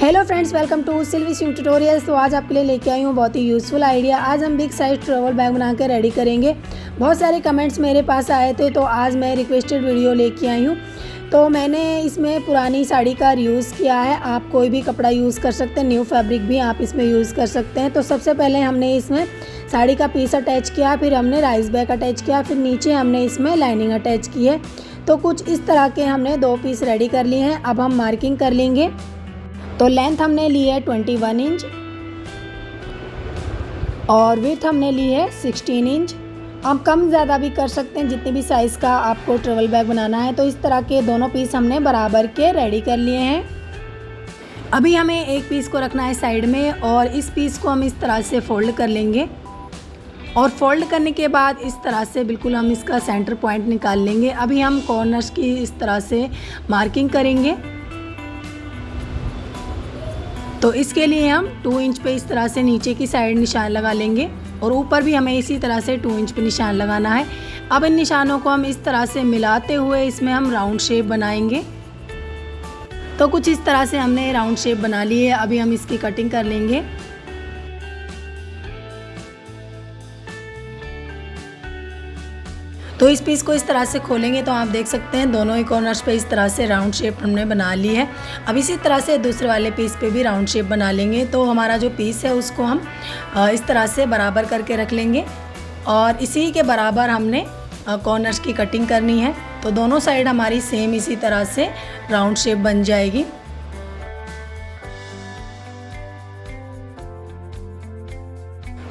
Hello friends, welcome to Silvi Singh tutorials. तो आज आपके लिए लेके आई हूँ बहुत ही यूज़फुल आइडिया। आज हम बिग साइज ट्रैवल बैग बना के रेडी करेंगे। बहुत सारे कमेंट्स मेरे पास आए थे, तो आज मैं रिक्वेस्टेड वीडियो लेके आई हूँ। तो मैंने इसमें पुरानी साड़ी का यूज़ किया है। आप कोई भी कपड़ा यूज़ कर सकते हैं, न्यू फैब्रिक भी आप इसमें यूज़ कर सकते हैं। तो सबसे पहले हमने इसमें साड़ी का पीस अटैच किया, फिर हमने राइस बैग अटैच किया, फिर नीचे हमने इसमें लाइनिंग अटैच की है। तो कुछ इस तरह के हमने 2 पीस रेडी कर लिए हैं। अब हम मार्किंग कर लेंगे। तो लेंथ हमने ली है 21 इंच और विड्थ हमने ली है 16 इंच। आप कम ज़्यादा भी कर सकते हैं, जितने भी साइज़ का आपको ट्रैवल बैग बनाना है। तो इस तरह के दोनों पीस हमने बराबर के रेडी कर लिए हैं। अभी हमें एक पीस को रखना है साइड में और इस पीस को हम इस तरह से फोल्ड कर लेंगे। और फोल्ड करने के बाद इस तरह से बिल्कुल हम इसका सेंटर पॉइंट निकाल लेंगे। अभी हम कॉर्नर्स की इस तरह से मार्किंग करेंगे। तो इसके लिए हम 2 इंच पे इस तरह से नीचे की साइड निशान लगा लेंगे और ऊपर भी हमें इसी तरह से 2 इंच पे निशान लगाना है। अब इन निशानों को हम इस तरह से मिलाते हुए इसमें हम राउंड शेप बनाएंगे। तो कुछ इस तरह से हमने राउंड शेप बना ली है। अभी हम इसकी कटिंग कर लेंगे। तो इस पीस को इस तरह से खोलेंगे तो आप देख सकते हैं दोनों ही कॉर्नर्स पे इस तरह से राउंड शेप हमने बना ली है। अब इसी तरह से दूसरे वाले पीस पे भी राउंड शेप बना लेंगे। तो हमारा जो पीस है उसको हम इस तरह से बराबर करके रख लेंगे और इसी के बराबर हमने कॉर्नर्स की कटिंग करनी है। तो दोनों साइड हमारी सेम इसी तरह से राउंड शेप बन जाएगी।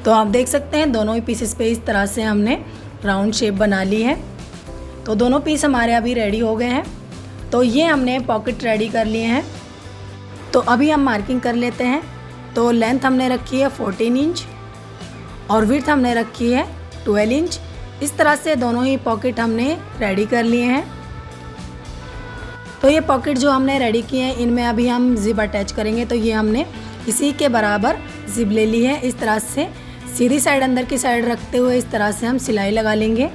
तो आप देख सकते हैं दोनों ही पीसेस पे इस तरह से हमने राउंड शेप बना ली है। तो दोनों पीस हमारे अभी रेडी हो गए हैं। तो ये हमने पॉकेट रेडी कर लिए हैं। तो अभी हम मार्किंग कर लेते हैं। तो लेंथ हमने रखी है 14 इंच और विड्थ हमने रखी है 12 इंच। इस तरह से दोनों ही पॉकेट हमने रेडी कर लिए हैं। तो ये पॉकेट जो हमने रेडी किए हैं इनमें अभी हम जिप अटैच करेंगे। तो ये हमने इसी के बराबर जिप ले ली है। इस तरह से सीधी साइड अंदर की साइड रखते हुए इस तरह से हम सिलाई लगा लेंगे।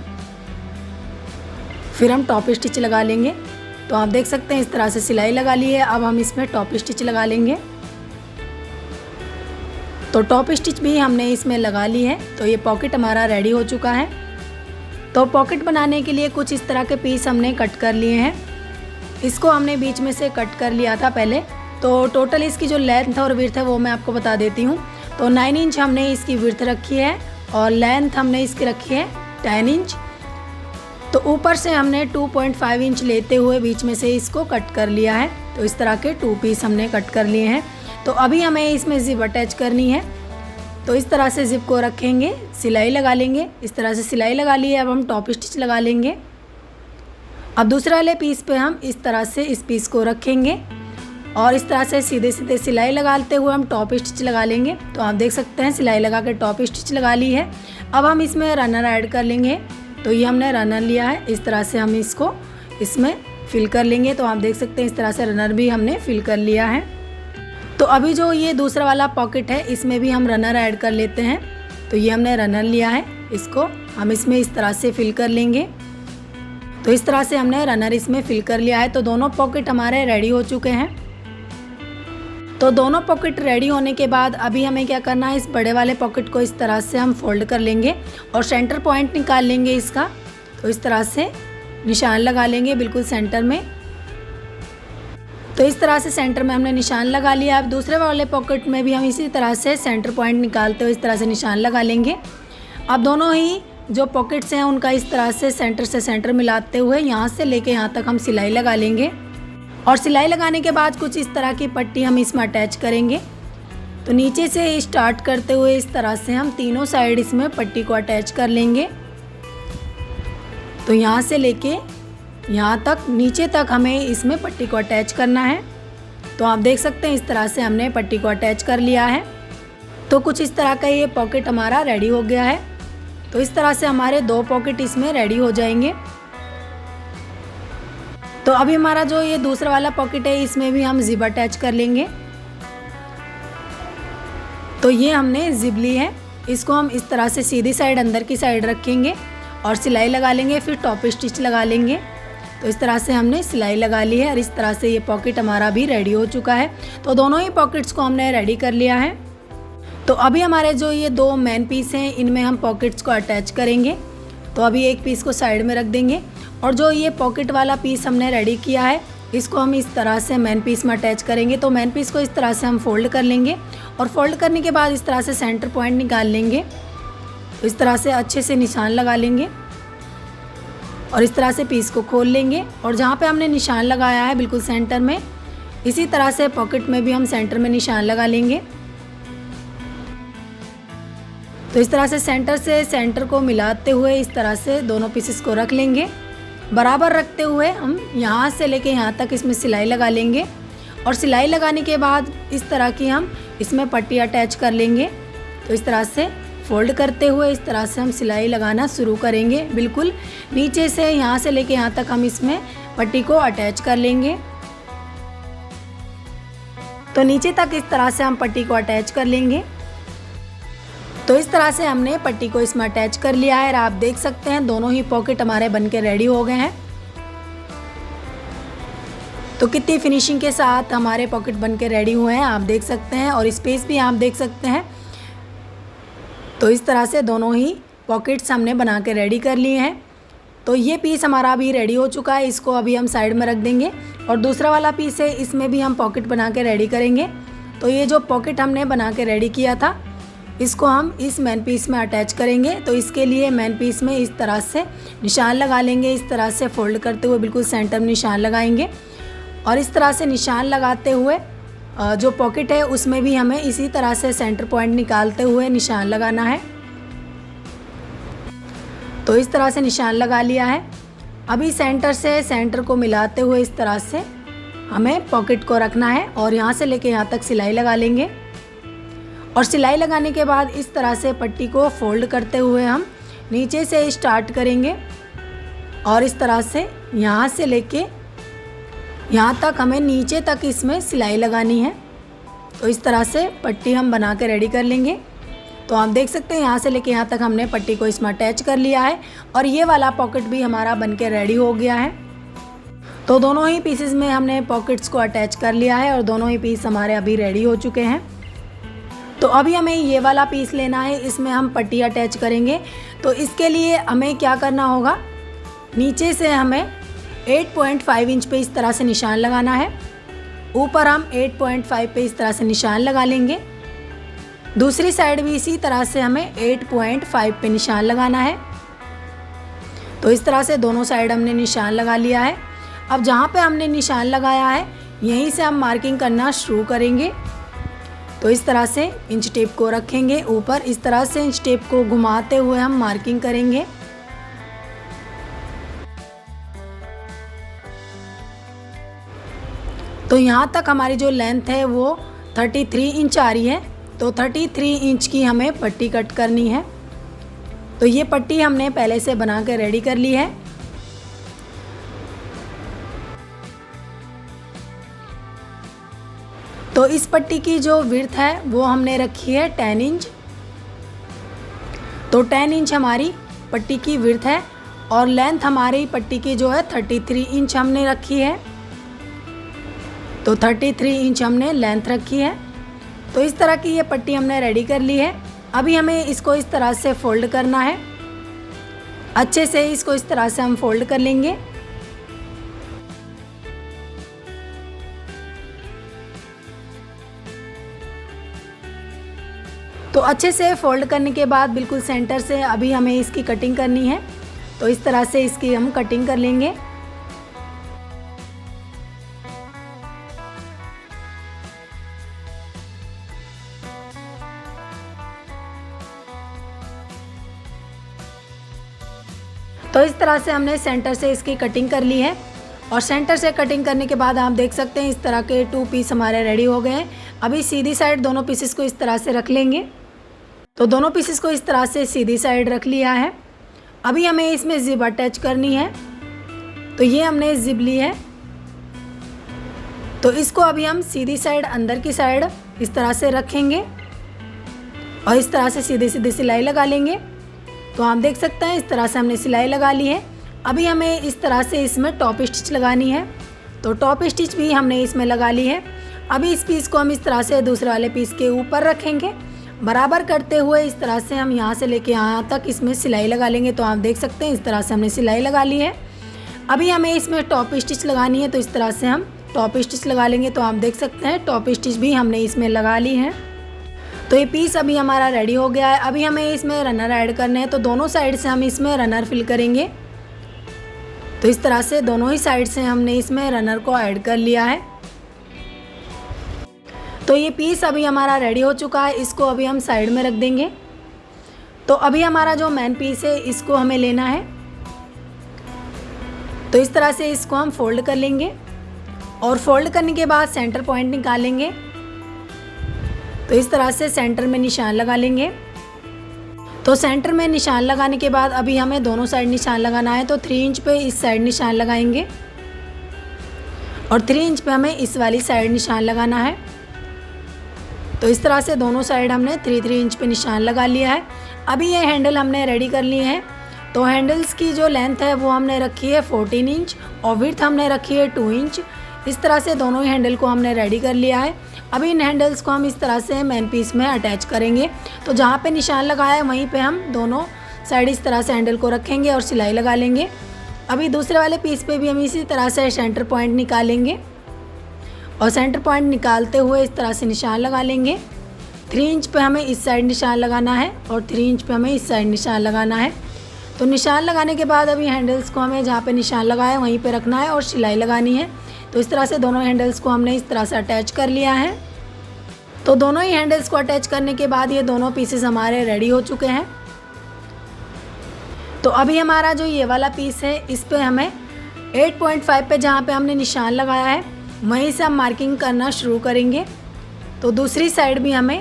फिर हम टॉप स्टिच लगा लेंगे। तो आप देख सकते हैं इस तरह से सिलाई लगा ली है। अब हम इसमें टॉप स्टिच लगा लेंगे। तो टॉप स्टिच भी हमने इसमें लगा ली है। तो ये पॉकेट हमारा रेडी हो चुका है। तो पॉकेट बनाने के लिए कुछ इस तरह के पीस हमने कट कर लिए हैं। इसको हमने बीच में से कट कर लिया था पहले। तो टोटल इसकी जो लेंथ और विड्थ है वो मैं आपको बता देती हूँ। तो 9 इंच हमने इसकी विड्थ रखी है और लेंथ हमने इसकी रखी है 10 इंच। तो ऊपर से हमने 2.5 इंच लेते हुए बीच में से इसको कट कर लिया है। तो इस तरह के 2 पीस हमने कट कर लिए हैं। तो अभी हमें इसमें जिप अटैच करनी है। तो इस तरह से जिप को रखेंगे, सिलाई लगा लेंगे। इस तरह से सिलाई लगा ली है। अब हम टॉप स्टिच लगा लेंगे। अब दूसरे वाले पीस पे हम इस तरह से इस पीस को रखेंगे और इस तरह से सीधे सीधे सिलाई लगाते हुए हम टॉप स्टिच लगा लेंगे। तो आप देख सकते हैं सिलाई लगा के टॉप स्टिच लगा ली है। अब हम इसमें रनर ऐड कर लेंगे। तो ये हमने रनर लिया है। इस तरह से हम इसको इसमें फिल कर लेंगे। तो आप देख सकते हैं इस तरह से रनर भी हमने फिल कर लिया है। तो अभी जो ये दूसरा वाला पॉकेट है इसमें भी हम रनर ऐड कर लेते हैं। तो ये हमने रनर लिया है, इसको हम इसमें इस तरह से फिल कर लेंगे। तो इस तरह से हमने रनर इसमें फिल कर लिया है। तो दोनों पॉकेट हमारे रेडी हो चुके हैं। तो दोनों पॉकेट रेडी होने के बाद अभी हमें क्या करना है, इस बड़े वाले पॉकेट को इस तरह से हम फोल्ड कर लेंगे और सेंटर पॉइंट निकाल लेंगे इसका। तो इस तरह से निशान लगा लेंगे बिल्कुल सेंटर में। तो इस तरह से सेंटर में हमने निशान लगा लिया। अब दूसरे वाले पॉकेट में भी हम इसी तरह से सेंटर पॉइंट निकालते हुए इस तरह से निशान लगा लेंगे। अब दोनों ही जो पॉकेट्स हैं उनका इस तरह से सेंटर मिलाते हुए यहाँ से लेके यहाँ तक हम सिलाई लगा लेंगे। और सिलाई लगाने के बाद कुछ इस तरह की पट्टी हम इसमें अटैच करेंगे। तो नीचे से स्टार्ट करते हुए इस तरह से हम तीनों साइड इसमें पट्टी को अटैच कर लेंगे। तो यहाँ से लेके यहाँ तक नीचे तक हमें इसमें पट्टी को अटैच करना है। तो आप देख सकते हैं इस तरह से हमने पट्टी को अटैच कर लिया है। तो कुछ इस तरह का ये पॉकेट हमारा रेडी हो गया है। तो इस तरह से हमारे 2 पॉकेट इसमें रेडी हो जाएंगे। तो अभी हमारा जो ये दूसरा वाला पॉकेट है इसमें भी हम जिप अटैच कर लेंगे। तो ये हमने जिप ली है, इसको हम इस तरह से सीधी साइड अंदर की साइड रखेंगे और सिलाई लगा लेंगे। फिर टॉप स्टिच लगा लेंगे। तो इस तरह से हमने सिलाई लगा ली है और इस तरह से ये पॉकेट हमारा भी रेडी हो चुका है। तो दोनों ही पॉकेट्स को हमने रेडी कर लिया है। तो अभी हमारे जो ये दो मेन पीस हैं इनमें हम पॉकेट्स को अटैच करेंगे। तो अभी एक पीस को साइड में रख देंगे और जो ये पॉकेट वाला पीस हमने रेडी किया है इसको हम इस तरह से मेन पीस में अटैच करेंगे। तो मेन पीस को इस तरह से हम फोल्ड कर लेंगे और फोल्ड करने के बाद इस तरह से सेंटर पॉइंट निकाल लेंगे। तो इस तरह से अच्छे से निशान लगा लेंगे और इस तरह से पीस को खोल लेंगे और जहाँ पे हमने निशान लगाया है बिल्कुल सेंटर में, इसी तरह से पॉकेट में भी हम सेंटर में निशान लगा लेंगे। तो इस तरह से सेंटर को मिलाते हुए इस तरह से दोनों पीसेस को रख लेंगे। बराबर रखते हुए हम यहाँ से लेके यहाँ तक इसमें सिलाई लगा लेंगे और सिलाई लगाने के बाद इस तरह की हम इसमें पट्टी अटैच कर लेंगे। तो इस तरह से फोल्ड करते हुए इस तरह से हम सिलाई लगाना शुरू करेंगे। बिल्कुल नीचे से यहाँ से लेके यहाँ तक हम इसमें पट्टी को अटैच कर लेंगे। तो नीचे तक इस तरह से हम पट्टी को अटैच कर लेंगे। तो इस तरह से हमने पट्टी को इसमें अटैच कर लिया है और आप देख सकते हैं दोनों ही पॉकेट हमारे बनके रेडी हो गए हैं। तो कितनी फिनिशिंग के साथ हमारे पॉकेट बनके रेडी हुए हैं आप देख सकते हैं और स्पेस भी आप देख सकते हैं। तो इस तरह से दोनों ही पॉकेट्स हमने बना के रेडी कर लिए हैं। तो ये पीस हमारा अभी रेडी हो चुका है, इसको अभी हम साइड में रख देंगे और दूसरा वाला पीस है इसमें भी हम पॉकेट बना के रेडी करेंगे। तो ये जो पॉकेट हमने बना के रेडी किया था इसको हम इस मेन पीस में अटैच करेंगे। तो इसके लिए मेन पीस में इस तरह से निशान लगा लेंगे, इस तरह से फोल्ड करते हुए बिल्कुल सेंटर में निशान लगाएंगे और इस तरह से निशान लगाते हुए जो पॉकेट है उसमें भी हमें इसी तरह से सेंटर पॉइंट निकालते हुए निशान लगाना है। तो इस तरह से निशान लगा लिया है। अभी सेंटर से सेंटर को मिलाते हुए इस तरह से हमें पॉकेट को रखना है और यहाँ से लेके यहाँ तक सिलाई लगा लेंगे और सिलाई लगाने के बाद इस तरह से पट्टी को फोल्ड करते हुए हम नीचे से स्टार्ट करेंगे और इस तरह से यहाँ से लेके यहाँ तक हमें नीचे तक इसमें सिलाई लगानी है। तो इस तरह से पट्टी हम बना के रेडी कर लेंगे। तो आप देख सकते हैं यहाँ से लेके यहाँ तक हमने पट्टी को इसमें अटैच कर लिया है और ये वाला पॉकेट भी हमारा बन के रेडी हो गया है। तो दोनों ही पीसेस में हमने पॉकेट्स को अटैच कर लिया है और दोनों ही पीस हमारे अभी रेडी हो चुके हैं। तो अभी हमें ये वाला पीस लेना है, इसमें हम पट्टी अटैच करेंगे। तो इसके लिए हमें क्या करना होगा, नीचे से हमें 8.5 इंच पे इस तरह से निशान लगाना है, ऊपर हम 8.5 पे इस तरह से निशान लगा लेंगे। दूसरी साइड भी इसी तरह से हमें 8.5 पे निशान लगाना है। तो इस तरह से दोनों साइड हमने निशान लगा लिया है। अब जहाँ पे हमने निशान लगाया है यहीं से हम मार्किंग करना शुरू करेंगे। तो इस तरह से इंच टेप को रखेंगे ऊपर, इस तरह से इंच टेप को घुमाते हुए हम मार्किंग करेंगे। तो यहाँ तक हमारी जो लेंथ है वो 33 इंच आ रही है। तो 33 इंच की हमें पट्टी कट करनी है। तो ये पट्टी हमने पहले से बना के रेडी कर ली है। तो इस पट्टी की जो विड्थ है वो हमने रखी है 10 इंच। तो 10 इंच हमारी पट्टी की विड्थ है और लेंथ हमारी पट्टी की जो है 33 इंच हमने रखी है। तो 33 इंच हमने लेंथ रखी है। तो इस तरह की ये पट्टी हमने रेडी कर ली है। अभी हमें इसको इस तरह से फोल्ड करना है, अच्छे से इसको इस तरह से हम फोल्ड कर लेंगे। तो अच्छे से फोल्ड करने के बाद बिल्कुल सेंटर से अभी हमें इसकी कटिंग करनी है। तो इस तरह से इसकी हम कटिंग कर लेंगे। तो इस तरह से हमने सेंटर से इसकी कटिंग कर ली है और सेंटर से कटिंग करने के बाद आप देख सकते हैं इस तरह के 2 पीस हमारे रेडी हो गए हैं। अभी सीधी साइड दोनों पीसेस को इस तरह से रख लेंगे। तो दोनों पीसेस को इस तरह से सीधी साइड रख लिया है। अभी हमें इसमें जिप अटैच करनी है। तो ये हमने जिप ली है। तो इसको अभी हम सीधी साइड अंदर की साइड इस तरह से रखेंगे और इस तरह से सीधी सीधी सिलाई लगा लेंगे। तो आप देख सकते हैं इस तरह से हमने सिलाई लगा ली है। अभी हमें इस तरह से इसमें टॉप स्टिच लगानी है। तो टॉप स्टिच भी हमने इसमें लगा ली है। अभी इस पीस को हम इस तरह से दूसरे वाले पीस के ऊपर रखेंगे, बराबर करते हुए इस तरह से हम यहाँ से लेके यहाँ तक इसमें सिलाई लगा लेंगे। तो आप देख सकते हैं इस तरह से हमने सिलाई लगा ली है। अभी हमें इसमें टॉप स्टिच लगानी है, तो इस तरह से हम टॉप स्टिच लगा लेंगे। तो आप देख सकते हैं टॉप स्टिच भी हमने इसमें लगा ली है। तो ये पीस अभी हमारा रेडी हो गया है। अभी हमें इसमें रनर ऐड करने हैं, तो दोनों साइड से हम इसमें रनर फिल करेंगे। तो इस तरह से दोनों ही साइड से हमने इसमें रनर को ऐड कर लिया है। तो ये पीस अभी हमारा रेडी हो चुका है, इसको अभी हम साइड में रख देंगे। तो अभी हमारा जो मेन पीस है इसको हमें लेना है। तो इस तरह से इसको हम फोल्ड कर लेंगे और फोल्ड करने के बाद सेंटर पॉइंट निकालेंगे। तो इस तरह से सेंटर में निशान लगा लेंगे। तो सेंटर में निशान लगाने के बाद अभी हमें दोनों साइड निशान लगाना है। तो 3 इंच पे इस साइड निशान लगाएंगे और 3 इंच पे हमें इस वाली साइड निशान लगाना है। तो इस तरह से दोनों साइड हमने 3-3 इंच पे निशान लगा लिया है। अभी ये हैंडल हमने रेडी कर लिए हैं। तो हैंडल्स की जो लेंथ है वो हमने रखी है 14 इंच और विड्थ हमने रखी है 2 इंच। इस तरह से दोनों ही हैंडल को हमने रेडी कर लिया है। अभी इन हैंडल्स को हम इस तरह से मेन पीस में अटैच करेंगे। तो जहाँ पे निशान लगाया है वहीं पे हम दोनों साइड इस तरह से हैंडल को रखेंगे और सिलाई लगा लेंगे। अभी दूसरे वाले पीस पे भी हम इसी तरह से सेंटर पॉइंट निकालेंगे और सेंटर पॉइंट निकालते हुए इस तरह से निशान लगा लेंगे। 3 इंच पे हमें इस साइड निशान लगाना है और 3 इंच पे हमें इस साइड निशान लगाना है। तो निशान लगाने के बाद अभी हैंडल्स को हमें जहाँ पे निशान लगाया है वहीं पे रखना है और सिलाई लगानी है। तो इस तरह से दोनों हैंडल्स को हमने इस तरह से अटैच कर लिया है। तो दोनों ही हैंडल्स को अटैच करने के बाद ये दोनों पीसेस हमारे रेडी हो चुके हैं। तो अभी हमारा जो ये वाला पीस है इस पे हमें 8.5 पे जहाँ पे हमने निशान लगाया है वहीं से हम मार्किंग करना शुरू करेंगे। तो दूसरी साइड भी हमें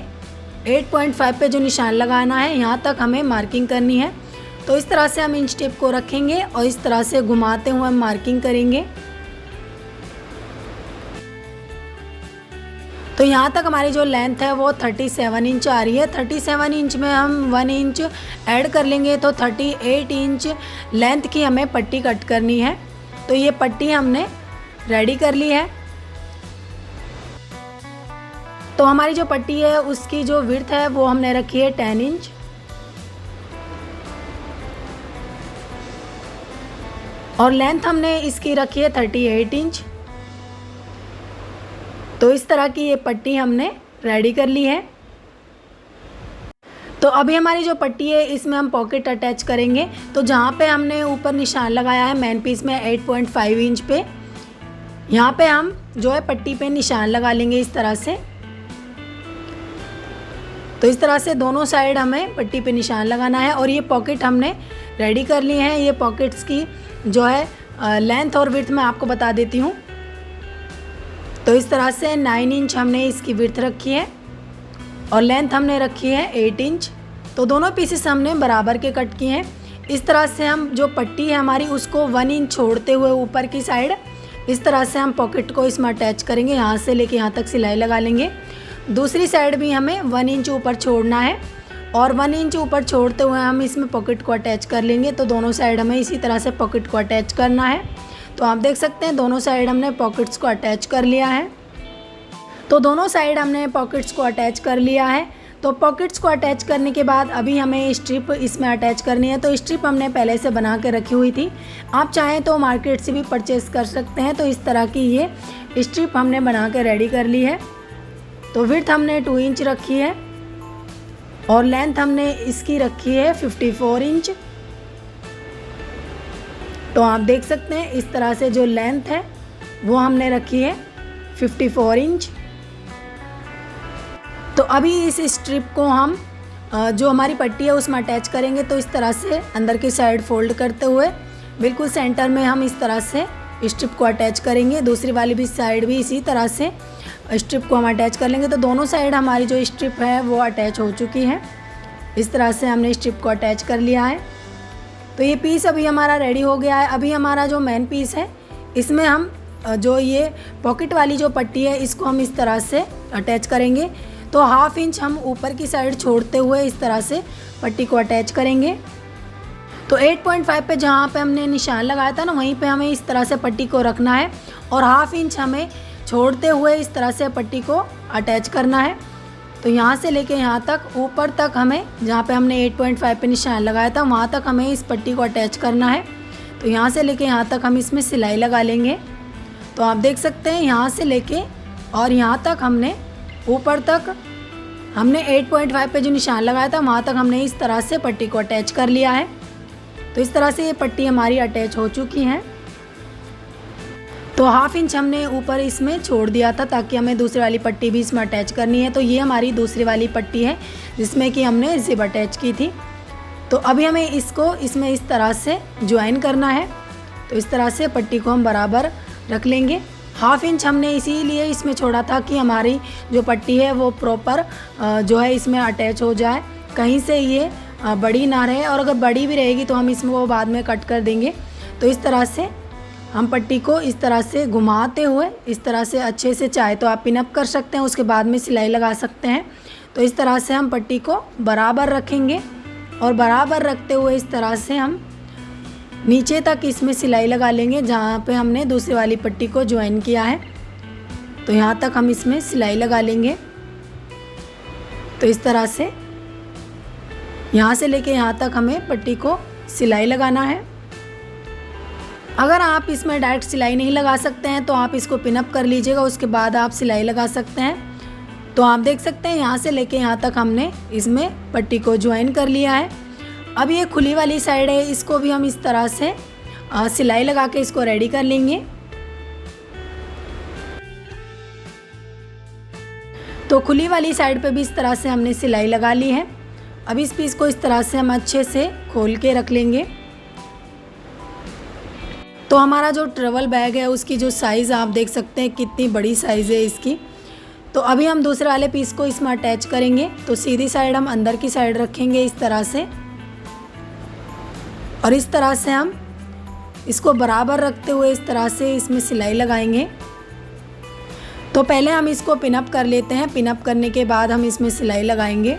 8.5 पे जो निशान लगाना है यहाँ तक हमें मार्किंग करनी है। तो इस तरह से हम इंच टेप को रखेंगे और इस तरह से घुमाते हुए हम मार्किंग करेंगे। तो यहाँ तक हमारी जो लेंथ है वो 37 इंच आ रही है। 37 इंच में हम 1 इंच ऐड कर लेंगे तो 38 इंच लेंथ की हमें पट्टी कट करनी है। तो ये पट्टी हमने रेडी कर ली है। तो हमारी जो पट्टी है उसकी जो विड्थ है वो हमने रखी है 10 इंच और लेंथ हमने इसकी रखी है 38 इंच। तो इस तरह की ये पट्टी हमने रेडी कर ली है। तो अभी हमारी जो पट्टी है इसमें हम पॉकेट अटैच करेंगे। तो जहाँ पे हमने ऊपर निशान लगाया है मेन पीस में 8.5 इंच पे, यहाँ पे हम जो है पट्टी पे निशान लगा लेंगे इस तरह से। तो इस तरह से दोनों साइड हमें पट्टी पे निशान लगाना है और ये पॉकेट हमने रेडी कर ली है। ये पॉकेट्स की जो है लेंथ और विड्थ मैं आपको बता देती हूँ। तो इस तरह से 9 इंच हमने इसकी विड्थ रखी है और लेंथ हमने रखी है 8 इंच। तो दोनों पीसेस हमने बराबर के कट किए हैं। इस तरह से हम जो पट्टी है हमारी उसको 1 इंच छोड़ते हुए ऊपर की साइड इस तरह से हम पॉकेट को इसमें अटैच करेंगे। यहाँ से लेके यहाँ तक सिलाई लगा लेंगे। दूसरी साइड भी हमें 1 इंच ऊपर छोड़ना है और 1 इंच ऊपर छोड़ते हुए हम इसमें पॉकेट को अटैच कर लेंगे। तो दोनों साइड हमें इसी तरह से पॉकेट को अटैच करना है। तो आप देख सकते हैं दोनों साइड हमने पॉकेट्स को अटैच कर लिया है। तो दोनों साइड हमने पॉकेट्स को अटैच कर लिया है। तो पॉकेट्स को अटैच करने के बाद अभी हमें स्ट्रिप इसमें अटैच करनी है। तो स्ट्रिप हमने पहले से बना के रखी हुई थी, आप चाहें तो मार्केट से भी परचेस कर सकते हैं। तो इस तरह की ये स्ट्रिप हमने बना के रेडी कर ली है। तो विड्थ हमने 2 इंच रखी है और लेंथ हमने इसकी रखी है 54 इंच। तो आप देख सकते हैं इस तरह से जो लेंथ है वो हमने रखी है 54 इंच। तो अभी इस स्ट्रिप को हम जो हमारी पट्टी है उसमें अटैच करेंगे। तो इस तरह से अंदर की साइड फोल्ड करते हुए बिल्कुल सेंटर में हम इस तरह से स्ट्रिप को अटैच करेंगे। दूसरी वाली भी साइड भी इसी तरह से स्ट्रिप को हम अटैच कर लेंगे। तो दोनों साइड हमारी जो स्ट्रिप है वो अटैच हो चुकी है। इस तरह से हमने स्ट्रिप को अटैच कर लिया है। तो ये पीस अभी हमारा रेडी हो गया है। अभी हमारा जो मेन पीस है इसमें हम जो ये पॉकेट वाली जो पट्टी है इसको हम इस तरह से अटैच करेंगे। तो 1/2 इंच हम ऊपर की साइड छोड़ते हुए इस तरह से पट्टी को अटैच करेंगे। तो 8.5 पे जहाँ पे हमने निशान लगाया था ना, वहीं पे हमें इस तरह से पट्टी को रखना है और ½ इंच हमें छोड़ते हुए इस तरह से पट्टी को अटैच करना है। तो यहाँ से लेके यहाँ तक ऊपर तक हमें, जहाँ पे हमने 8.5 पे निशान लगाया था वहाँ तक हमें इस पट्टी को अटैच करना है। तो यहाँ से लेके यहाँ तक हम इसमें सिलाई लगा लेंगे। तो आप देख सकते हैं यहाँ से लेके और यहाँ तक हमने ऊपर तक हमने 8.5 पे जो निशान लगाया था वहाँ तक हमने इस तरह से पट्टी को अटैच कर लिया है। तो इस तरह से ये पट्टी हमारी अटैच हो चुकी है। तो ½ इंच हमने ऊपर इसमें छोड़ दिया था ताकि हमें दूसरी वाली पट्टी भी इसमें अटैच करनी है। तो ये हमारी दूसरी वाली पट्टी है जिसमें कि हमने जिप अटैच की थी। तो अभी हमें इसको इसमें इस तरह से ज्वाइन करना है। तो इस तरह से पट्टी को हम बराबर रख लेंगे। ½ इंच हमने इसीलिए इसमें छोड़ा था कि हमारी जो पट्टी है वो प्रॉपर जो है इसमें अटैच हो जाए, कहीं से ये बड़ी ना रहे, और अगर बड़ी भी रहेगी तो हम इसमें वो बाद में कट कर देंगे। तो इस तरह से हम पट्टी को इस तरह से घुमाते हुए इस तरह से अच्छे से, चाहे तो आप पिनअप कर सकते हैं, उसके बाद में सिलाई लगा सकते हैं। तो इस तरह से हम पट्टी को बराबर रखेंगे और बराबर रखते हुए इस तरह से हम नीचे तक इसमें सिलाई लगा लेंगे जहाँ पे हमने दूसरी वाली पट्टी को ज्वाइन किया है। तो यहाँ तक हम इसमें सिलाई लगा लेंगे। तो इस तरह से यहाँ से लेके यहाँ तक हमें पट्टी को सिलाई लगाना है। अगर आप इसमें डायरेक्ट सिलाई नहीं लगा सकते हैं तो आप इसको पिनअप कर लीजिएगा, उसके बाद आप सिलाई लगा सकते हैं। तो आप देख सकते हैं यहाँ से लेके यहाँ तक हमने इसमें पट्टी को ज्वाइन कर लिया है। अब ये खुली वाली साइड है, इसको भी हम इस तरह से सिलाई लगा के इसको रेडी कर लेंगे। तो खुली वाली साइड पे भी इस तरह से हमने सिलाई लगा ली है। अब इस पीस को इस तरह से हम अच्छे से खोल के रख लेंगे। तो हमारा जो ट्रैवल बैग है उसकी जो साइज़ आप देख सकते हैं कितनी बड़ी साइज़ है इसकी। तो अभी हम दूसरे वाले पीस को इसमें अटैच करेंगे। तो सीधी साइड हम अंदर की साइड रखेंगे इस तरह से, और इस तरह से हम इसको बराबर रखते हुए इस तरह से इसमें सिलाई लगाएंगे। तो पहले हम इसको पिनअप कर लेते हैं, पिनअप करने के बाद हम इसमें सिलाई लगाएंगे।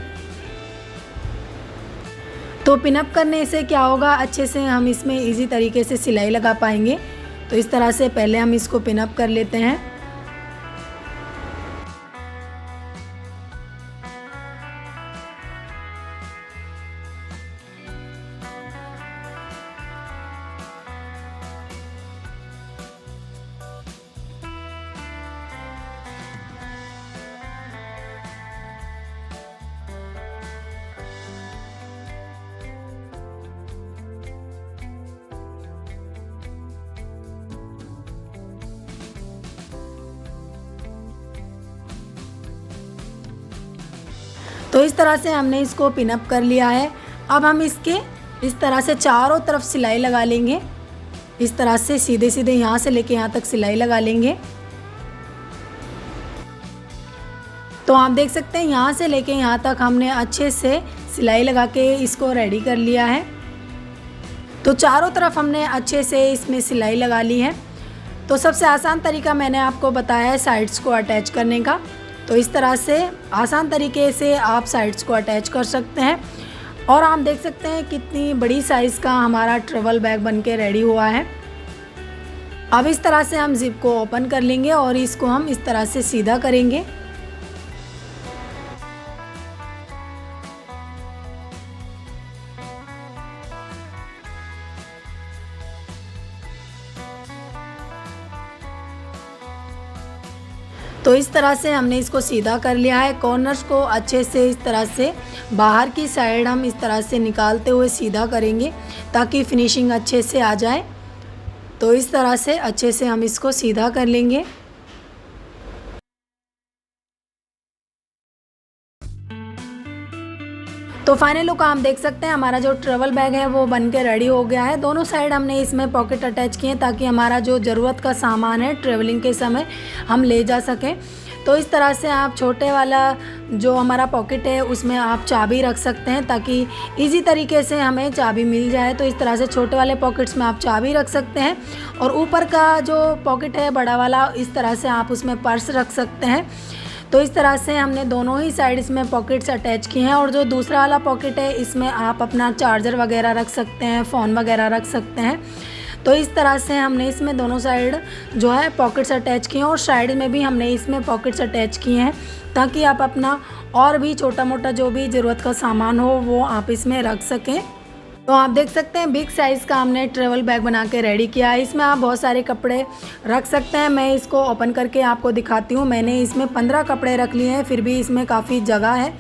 तो पिनअप करने से क्या होगा, अच्छे से हम इसमें इजी तरीके से सिलाई लगा पाएंगे। तो इस तरह से पहले हम इसको पिनअप कर लेते हैं। तो इस तरह से हमने इसको पिनअप कर लिया है। अब हम इसके इस तरह से चारों तरफ सिलाई लगा लेंगे। इस तरह से सीधे सीधे यहाँ से लेके यहाँ तक सिलाई लगा लेंगे। तो आप देख सकते हैं यहाँ से लेके यहाँ तक हमने अच्छे से सिलाई लगा के इसको रेडी कर लिया है। तो चारों तरफ हमने अच्छे से इसमें सिलाई लगा ली है। तो सबसे आसान तरीका मैंने आपको बताया है साइड्स को अटैच करने का। तो इस तरह से आसान तरीके से आप साइड्स को अटैच कर सकते हैं। और आप देख सकते हैं कितनी बड़ी साइज़ का हमारा ट्रैवल बैग बनके रेडी हुआ है। अब इस तरह से हम जिप को ओपन कर लेंगे और इसको हम इस तरह से सीधा करेंगे। तो इस तरह से हमने इसको सीधा कर लिया है। कॉर्नर्स को अच्छे से इस तरह से बाहर की साइड हम इस तरह से निकालते हुए सीधा करेंगे ताकि फिनिशिंग अच्छे से आ जाए। तो इस तरह से अच्छे से हम इसको सीधा कर लेंगे। तो फाइनल लुक आप देख सकते हैं हमारा जो ट्रैवल बैग है वो बन के रेडी हो गया है। दोनों साइड हमने इसमें पॉकेट अटैच किए ताकि हमारा जो ज़रूरत का सामान है ट्रैवलिंग के समय हम ले जा सकें। तो इस तरह से आप छोटे वाला जो हमारा पॉकेट है उसमें आप चाबी रख सकते हैं ताकि इजी तरीके से हमें चाबी मिल जाए। तो इस तरह से छोटे वाले पॉकेट्स में आप चाबी रख सकते हैं और ऊपर का जो पॉकेट है बड़ा वाला, इस तरह से आप उसमें पर्स रख सकते हैं। तो इस तरह से हमने दोनों ही साइड इसमें पॉकेट्स अटैच किए हैं। और जो दूसरा वाला पॉकेट है इसमें आप अपना चार्जर वगैरह रख सकते हैं, फ़ोन वगैरह रख सकते हैं। तो इस तरह से हमने इसमें दोनों साइड जो है पॉकेट्स अटैच किए हैं और साइड में भी हमने इसमें पॉकेट्स अटैच किए हैं, ताकि आप अपना और भी छोटा मोटा जो भी ज़रूरत का सामान हो वो आप इसमें रख सकें। तो आप देख सकते हैं बिग साइज़ का हमने ट्रैवल बैग बना के रेडी किया है। इसमें आप बहुत सारे कपड़े रख सकते हैं। मैं इसको ओपन करके आपको दिखाती हूँ। मैंने इसमें 15 कपड़े रख लिए हैं, फिर भी इसमें काफ़ी जगह है।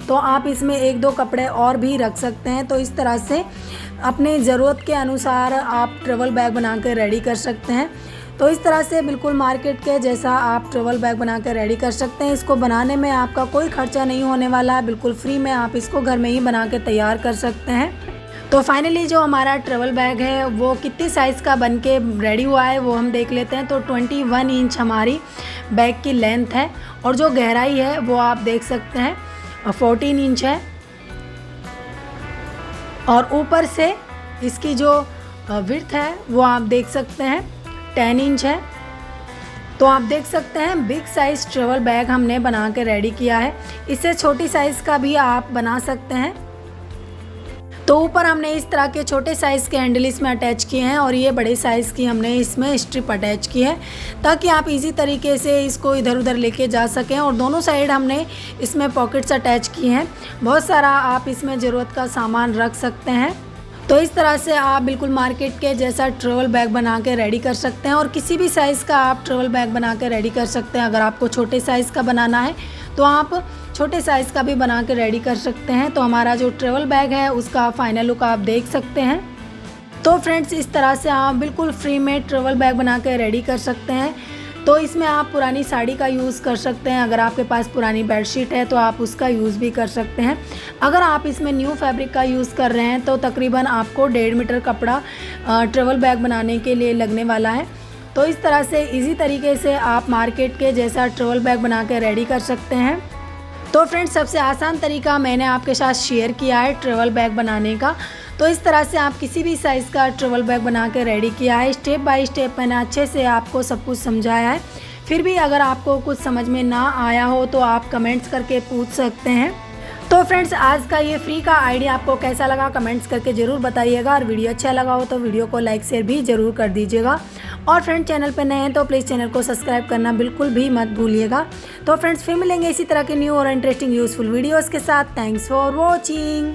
तो आप इसमें 1-2 कपड़े और भी रख सकते हैं। तो इस तरह से अपने ज़रूरत के अनुसार आप ट्रैवल बैग बना के रेडी कर सकते हैं। तो इस तरह से बिल्कुल मार्केट के जैसा आप ट्रैवल बैग बना के रेडी कर सकते हैं। इसको बनाने में आपका कोई खर्चा नहीं होने वाला है, बिल्कुल फ्री में आप इसको घर में ही बना के तैयार कर सकते हैं। तो फाइनली जो हमारा ट्रैवल बैग है वो कितनी साइज़ का बन के रेडी हुआ है वो हम देख लेते हैं। तो 21 इंच हमारी बैग की लेंथ है और जो गहराई है वो आप देख सकते हैं 14 इंच है। और ऊपर से इसकी जो विड्थ है वो आप देख सकते हैं 10 इंच है। तो आप देख सकते हैं बिग साइज़ ट्रैवल बैग हमने बना के रेडी किया है। इससे छोटी साइज़ का भी आप बना सकते हैं। तो ऊपर हमने इस तरह के छोटे साइज़ के हैंडल इसमें अटैच किए हैं और ये बड़े साइज़ की हमने इसमें स्ट्रिप अटैच की है, ताकि आप इजी तरीके से इसको इधर उधर लेके जा सकें। और दोनों साइड हमने इसमें पॉकेट्स अटैच किए हैं। बहुत सारा आप इसमें ज़रूरत का सामान रख सकते हैं। तो इस तरह से आप बिल्कुल मार्केट के जैसा ट्रैवल बैग बना के रेडी कर सकते हैं और किसी भी साइज़ का आप ट्रैवल बैग बना के रेडी कर सकते हैं। अगर आपको छोटे साइज़ का बनाना है तो आप छोटे साइज़ का भी बना के रेडी कर सकते हैं। तो हमारा जो ट्रैवल बैग है उसका फाइनल लुक आप देख सकते हैं। तो फ्रेंड्स इस तरह से आप बिल्कुल फ्री में ट्रैवल बैग बना के रेडी कर सकते हैं। तो इसमें आप पुरानी साड़ी का यूज़ कर सकते हैं। अगर आपके पास पुरानी बेडशीट है तो आप उसका यूज़ भी कर सकते हैं। अगर आप इसमें न्यू फैब्रिक का यूज़ कर रहे हैं तो तकरीबन आपको 1.5 मीटर कपड़ा ट्रैवल बैग बनाने के लिए लगने वाला है। तो इस तरह से इजी तरीके से आप मार्केट के जैसा ट्रैवल बैग बना के रेडी कर सकते हैं। तो फ्रेंड्स सबसे आसान तरीका मैंने आपके साथ शेयर किया है ट्रैवल बैग बनाने का। तो इस तरह से आप किसी भी साइज़ का ट्रैवल बैग बना के रेडी किया है। स्टेप बाय स्टेप मैंने अच्छे से आपको सब कुछ समझाया है। फिर भी अगर आपको कुछ समझ में ना आया हो तो आप कमेंट्स करके पूछ सकते हैं। तो फ्रेंड्स आज का ये फ्री का आइडिया आपको कैसा लगा कमेंट्स करके ज़रूर बताइएगा। और वीडियो अच्छा लगा हो तो वीडियो को लाइक शेयर भी ज़रूर कर दीजिएगा। और फ्रेंड्स चैनल पर नए हैं तो प्लीज़ चैनल को सब्सक्राइब करना बिल्कुल भी मत भूलिएगा। तो फ्रेंड्स फिर मिलेंगे इसी तरह के न्यू और इंटरेस्टिंग यूज़फुल वीडियोज़ के साथ। Thanks for watching.